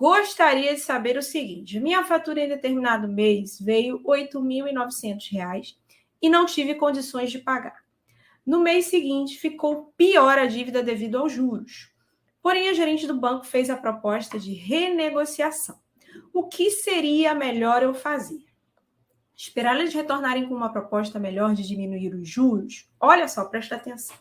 Gostaria de saber o seguinte: minha fatura em determinado mês veio R$ 8.900 e não tive condições de pagar. No mês seguinte, ficou pior a dívida devido aos juros. Porém, a gerente do banco fez a proposta de renegociação. O que seria melhor eu fazer? Esperar eles retornarem com uma proposta melhor de diminuir os juros? Olha só, presta atenção.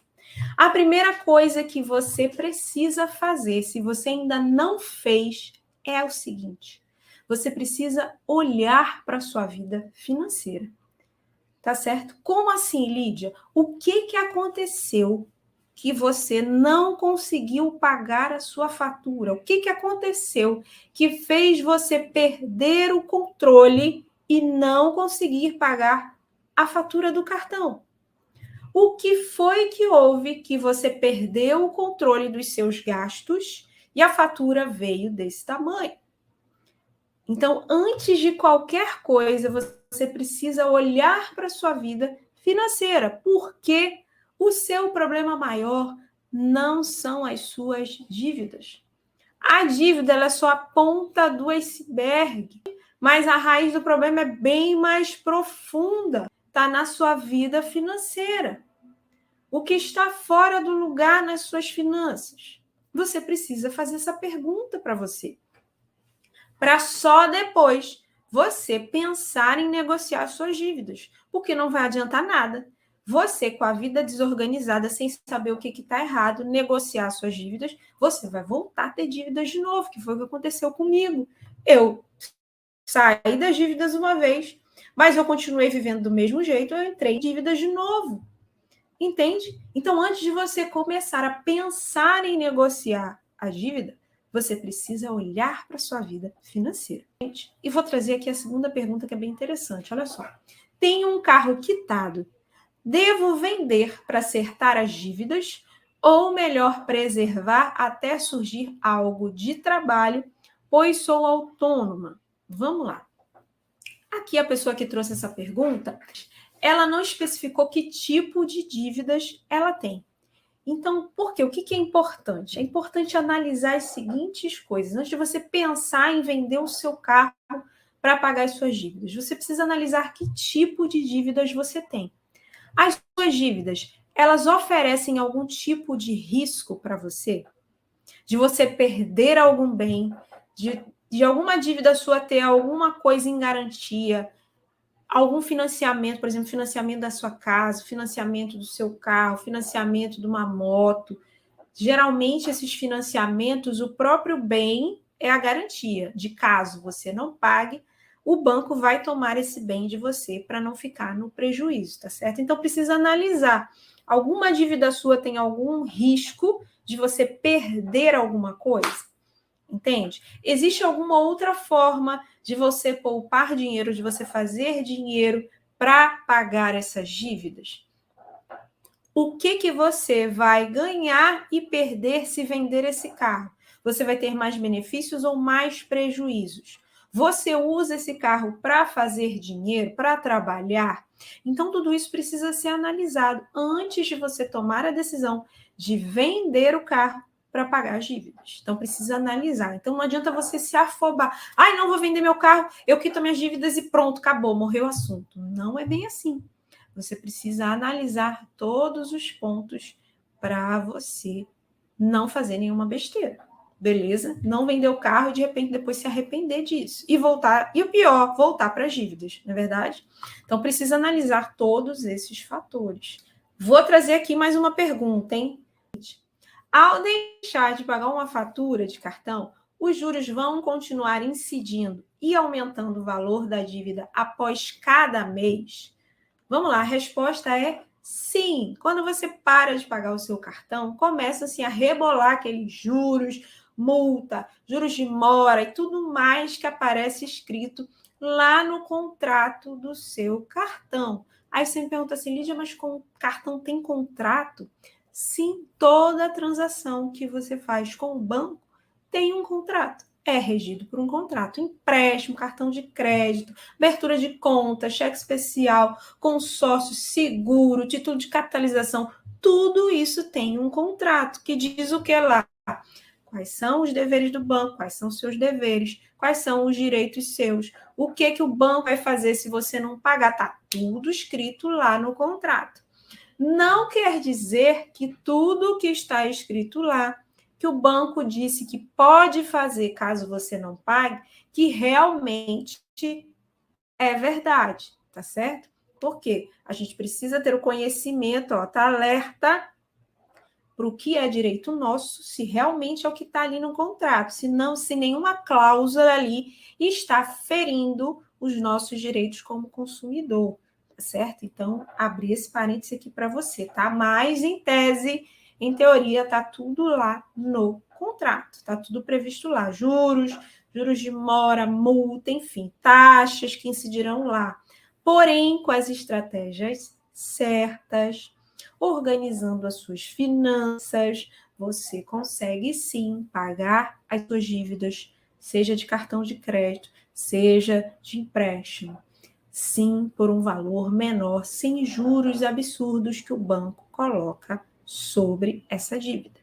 A primeira coisa que você precisa fazer, se você ainda não fez, é o seguinte: você precisa olhar para a sua vida financeira. Tá certo? Como assim, Lídia? O que aconteceu que você não conseguiu pagar a sua fatura? O que aconteceu que fez você perder o controle e não conseguir pagar a fatura do cartão? O que foi que houve que você perdeu o controle dos seus gastos e a fatura veio desse tamanho? Então, antes de qualquer coisa, você precisa olhar para a sua vida financeira, porque o seu problema maior não são as suas dívidas. A dívida ela é só a ponta do iceberg, mas a raiz do problema é bem mais profunda. Está na sua vida financeira. O que está fora do lugar nas suas finanças? Você precisa fazer essa pergunta para você. Para só depois você pensar em negociar suas dívidas, porque não vai adiantar nada. Você, com a vida desorganizada, sem saber o que está errado, negociar suas dívidas, você vai voltar a ter dívidas de novo, que foi o que aconteceu comigo. Eu saí das dívidas uma vez, mas eu continuei vivendo do mesmo jeito, eu entrei em dívidas de novo. Entende? Então, antes de você começar a pensar em negociar a dívida, você precisa olhar para a sua vida financeira. E vou trazer aqui a segunda pergunta, que é bem interessante. Olha só. Tenho um carro quitado. Devo vender para acertar as dívidas ou melhor preservar até surgir algo de trabalho, pois sou autônoma? Vamos lá. Aqui a pessoa que trouxe essa pergunta, ela não especificou que tipo de dívidas ela tem. Então, por quê? O que é importante? É importante analisar as seguintes coisas. Antes de você pensar em vender o seu carro para pagar as suas dívidas, você precisa analisar que tipo de dívidas você tem. As suas dívidas, elas oferecem algum tipo de risco para você? De você perder algum bem, de alguma dívida sua ter alguma coisa em garantia, algum financiamento, por exemplo, financiamento da sua casa, financiamento do seu carro, financiamento de uma moto. Geralmente, esses financiamentos, o próprio bem é a garantia de caso você não pague, o banco vai tomar esse bem de você para não ficar no prejuízo, tá certo? Então, precisa analisar. Alguma dívida sua tem algum risco de você perder alguma coisa? Entende? Existe alguma outra forma de você poupar dinheiro, de você fazer dinheiro para pagar essas dívidas? O que você vai ganhar e perder se vender esse carro? Você vai ter mais benefícios ou mais prejuízos? Você usa esse carro para fazer dinheiro, para trabalhar? Então, tudo isso precisa ser analisado antes de você tomar a decisão de vender o carro para pagar as dívidas. Então, precisa analisar. Então, não adianta você se afobar. Ai, não vou vender meu carro, eu quito minhas dívidas e pronto, acabou, morreu o assunto. Não é bem assim. Você precisa analisar todos os pontos para você não fazer nenhuma besteira. Beleza? Não vender o carro e de repente depois se arrepender disso. E voltar, e o pior, voltar para as dívidas, não é verdade? Então, precisa analisar todos esses fatores. Vou trazer aqui mais uma pergunta, hein? Ao deixar de pagar uma fatura de cartão, os juros vão continuar incidindo e aumentando o valor da dívida após cada mês? Vamos lá, a resposta é sim. Quando você para de pagar o seu cartão, começa assim a rebolar aqueles juros, multa, juros de mora e tudo mais que aparece escrito lá no contrato do seu cartão. Aí você me pergunta assim, Lídia, mas com o cartão tem contrato? Sim, toda transação que você faz com o banco tem um contrato. É regido por um contrato. Empréstimo, cartão de crédito, abertura de conta, cheque especial, consórcio, seguro, título de capitalização. Tudo isso tem um contrato que diz o que lá? Quais são os deveres do banco? Quais são os seus deveres? Quais são os direitos seus? O que o banco vai fazer se você não pagar? Está tudo escrito lá no contrato. Não quer dizer que tudo que está escrito lá, que o banco disse que pode fazer caso você não pague, que realmente é verdade, tá certo? Por quê? A gente precisa ter o conhecimento, tá alerta para o que é direito nosso, se realmente é o que está ali no contrato, se nenhuma cláusula ali está ferindo os nossos direitos como consumidor, tá certo? Então, abri esse parêntese aqui para você, tá? Mas, em tese, em teoria, tá tudo lá no contrato, tá tudo previsto lá, juros de mora, multa, enfim, taxas que incidirão lá. Porém, com as estratégias certas, organizando as suas finanças, você consegue sim pagar as suas dívidas, seja de cartão de crédito, seja de empréstimo. Sim, por um valor menor, sem juros absurdos que o banco coloca sobre essa dívida.